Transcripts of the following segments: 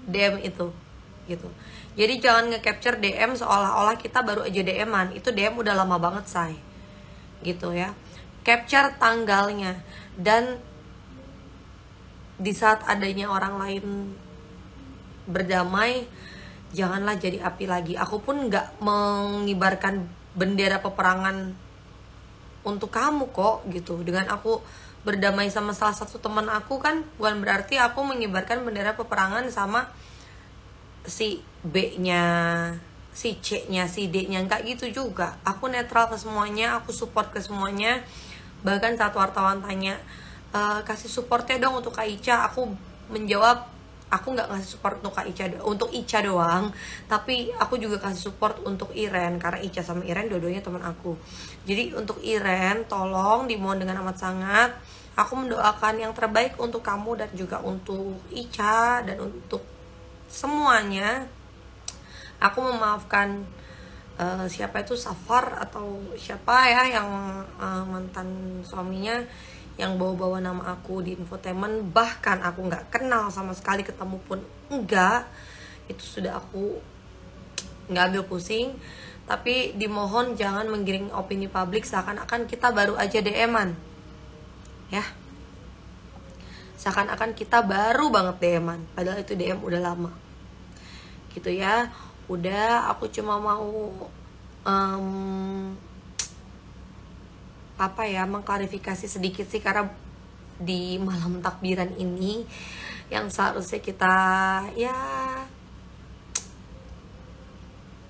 DM itu gitu. Jadi jangan nge-capture DM seolah-olah kita baru aja DM-an. Itu DM udah lama banget, say. Gitu ya. Capture tanggalnya. Dan di saat adanya orang lain berdamai, janganlah jadi api lagi. Aku pun gak mengibarkan bendera peperangan untuk kamu kok gitu. Dengan aku berdamai sama salah satu teman aku kan bukan berarti aku mengibarkan bendera peperangan sama si B-nya, si C-nya, si D-nya. Enggak gitu juga. Aku netral ke semuanya, aku support ke semuanya. Bahkan saat wartawan tanya, kasih supportnya dong untuk Kak Ica, aku menjawab, aku nggak ngasih support untuk Kak Ica, untuk Ica doang, tapi aku juga kasih support untuk Iren, karena Ica sama Iren dua-duanya teman aku. Jadi untuk Iren, tolong dimohon dengan amat sangat, aku mendoakan yang terbaik untuk kamu dan juga untuk Ica dan untuk semuanya. Aku memaafkan siapa itu Safar atau siapa ya yang mantan suaminya yang bawa-bawa nama aku di infotainment, bahkan aku nggak kenal sama sekali, ketemu pun enggak. Itu sudah aku nggak ambil pusing. Tapi dimohon jangan menggiring opini publik seakan-akan kita baru aja DM-an ya, seakan-akan kita baru banget DM-an, padahal itu DM udah lama gitu ya. Udah, aku cuma mau mengklarifikasi sedikit sih, karena di malam takbiran ini yang seharusnya kita ya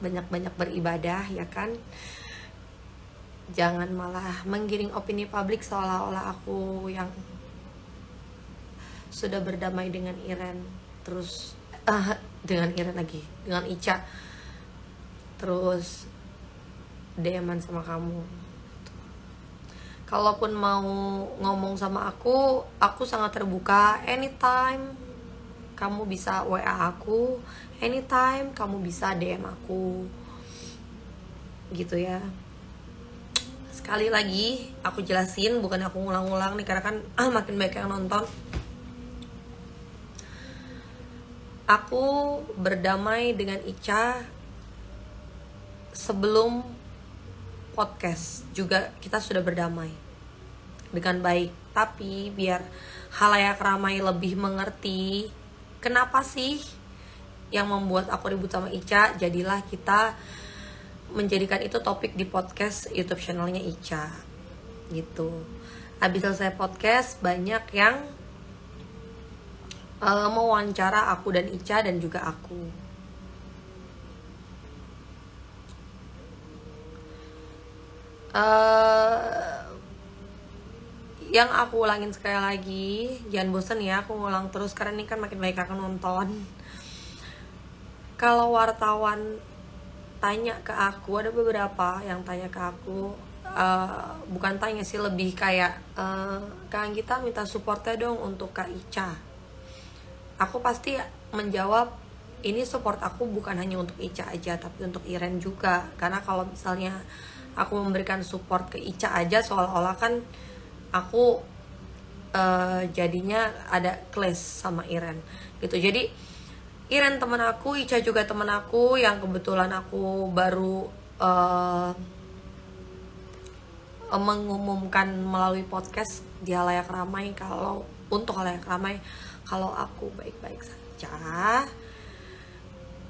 banyak-banyak beribadah ya kan, jangan malah menggiring opini publik seolah-olah aku yang sudah berdamai dengan Iren, terus dengan Iren lagi, dengan Ica, terus DM-an sama kamu. Kalaupun mau ngomong sama aku sangat terbuka. Anytime kamu bisa WA aku, anytime kamu bisa DM aku gitu ya. Sekali lagi aku jelasin, bukan aku ngulang-ngulang nih, karena kan makin banyak yang nonton. Aku berdamai dengan Ica sebelum podcast juga, kita sudah berdamai dengan baik. Tapi biar halayak ramai lebih mengerti kenapa sih yang membuat aku ribut sama Ica, jadilah kita menjadikan itu topik di podcast YouTube channelnya Ica gitu. Habis selesai podcast, banyak yang mewawancara aku dan Ica dan juga aku. Yang aku ulangin sekali lagi, jangan bosan ya aku ulang terus, karena ini kan makin banyak yang nonton. Kalau wartawan tanya ke aku, ada beberapa yang tanya ke aku, bukan tanya sih, lebih kayak Kak Anggita minta supportnya dong untuk Kak Ica. Aku pasti menjawab, ini support aku bukan hanya untuk Ica aja, tapi untuk Iren juga. Karena kalau misalnya aku memberikan support ke Ica aja, seolah-olah kan aku jadinya ada clash sama Iren gitu. Jadi Iren teman aku, Ica juga teman aku, yang kebetulan aku baru mengumumkan melalui podcast di halayak ramai, kalau untuk halayak ramai kalau aku baik-baik saja,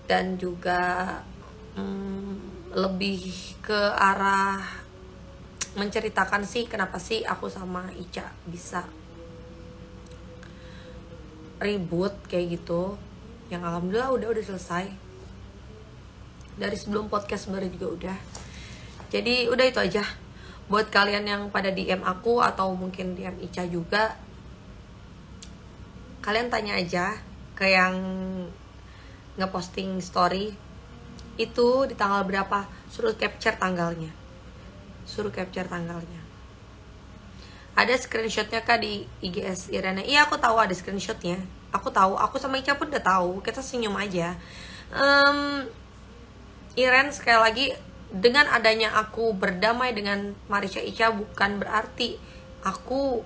dan juga lebih ke arah menceritakan sih kenapa sih aku sama Ica bisa ribut kayak gitu, yang alhamdulillah udah selesai dari sebelum podcast sebenarnya juga udah. Jadi udah itu aja buat kalian yang pada DM aku atau mungkin DM Ica juga, kalian tanya aja ke yang ngeposting story itu di tanggal berapa, suruh capture tanggalnya, Ada screenshotnya Kak di IGS Irene. Iya aku tahu ada screenshotnya, aku tahu, aku sama Ica pun udah tahu, kita senyum aja. Iren, sekali lagi, dengan adanya aku berdamai dengan Marisha Ica bukan berarti aku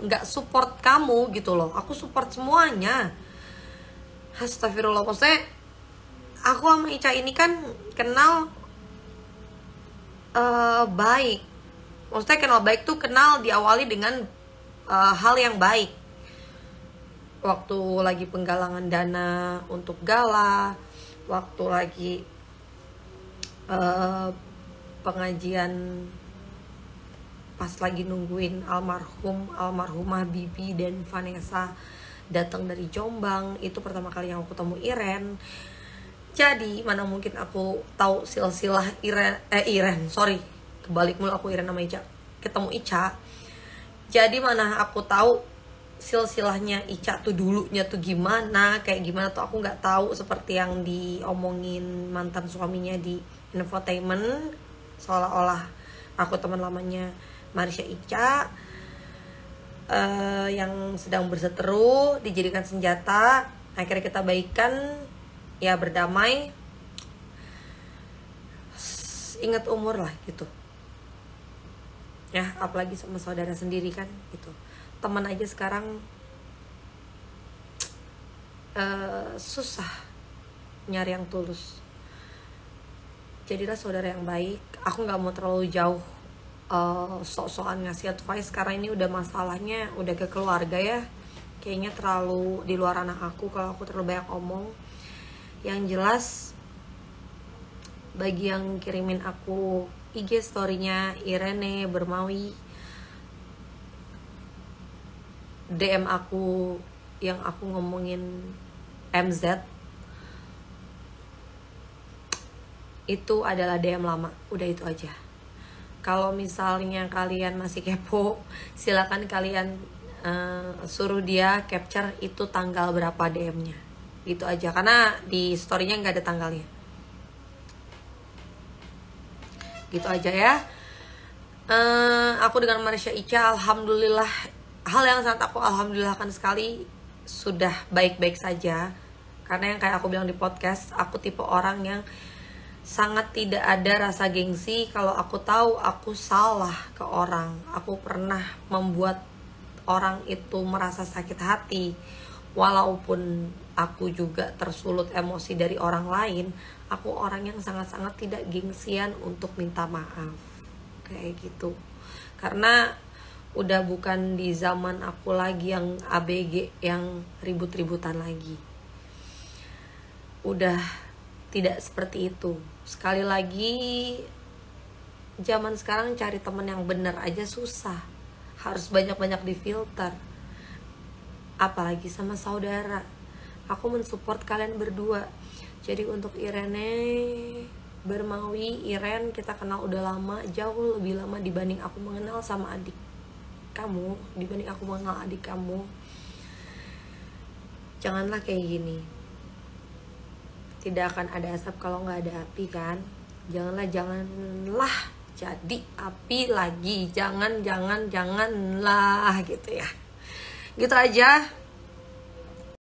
nggak support kamu gitu loh. Aku support semuanya. Astagfirullah. Maksudnya aku sama Ica ini kan kenal baik. Maksudnya kenal baik tuh kenal diawali dengan hal yang baik. Waktu lagi penggalangan dana untuk gala, waktu lagi pengajian, pas lagi nungguin almarhumah Bibi dan Vanessa datang dari Jombang, itu pertama kali yang aku ketemu Iren. Jadi mana mungkin aku tahu silsilah Iren, sorry, kebalik mulu aku Iren sama Ica, ketemu Ica. Jadi mana aku tahu silsilahnya Ica tuh dulunya tuh gimana, kayak gimana tuh aku nggak tahu, seperti yang diomongin mantan suaminya di infotainment, seolah-olah aku teman lamanya Marsha Ica yang sedang berseteru, dijadikan senjata. Akhirnya kita baikan, ya berdamai. Ingat umur lah gitu ya, apalagi sama saudara sendiri kan gitu. Teman aja sekarang susah nyari yang tulus. Jadilah saudara yang baik. Aku nggak mau terlalu jauh sok-sokan ngasih advice, karena ini udah masalahnya udah ke keluarga ya. Kayaknya terlalu di luar anak aku kalau aku terlalu banyak omong. Yang jelas, bagi yang kirimin aku IG story-nya Irene Bermawi, DM aku yang aku ngomongin MZ, itu adalah DM lama. Udah itu aja. Kalau misalnya kalian masih kepo, silakan kalian suruh dia capture itu tanggal berapa DM-nya. Gitu aja, karena di story-nya nggak ada tanggalnya. Gitu aja ya. Aku dengan Marsha Ica, alhamdulillah, hal yang sangat aku alhamdulillahkan sekali, sudah baik-baik saja. Karena yang kayak aku bilang di podcast, aku tipe orang yang sangat tidak ada rasa gengsi. Kalau aku tahu aku salah ke orang, aku pernah membuat orang itu merasa sakit hati, walaupun aku juga tersulut emosi dari orang lain, aku orang yang sangat-sangat tidak gengsian untuk minta maaf kayak gitu. Karena udah bukan di zaman aku lagi yang ABG, yang ribut-ributan lagi. Udah tidak seperti itu. Sekali lagi, zaman sekarang cari teman yang benar aja susah. Harus banyak-banyak difilter. Apalagi sama saudara. Aku mensupport kalian berdua. Jadi untuk Irene Bermawi, Iren, kita kenal udah lama, jauh lebih lama dibanding aku mengenal sama adik kamu, dibanding aku mengenal adik kamu. Janganlah kayak gini. Tidak akan ada asap kalau nggak ada api kan. Janganlah jadi api lagi. Janganlah gitu ya. Gitu aja.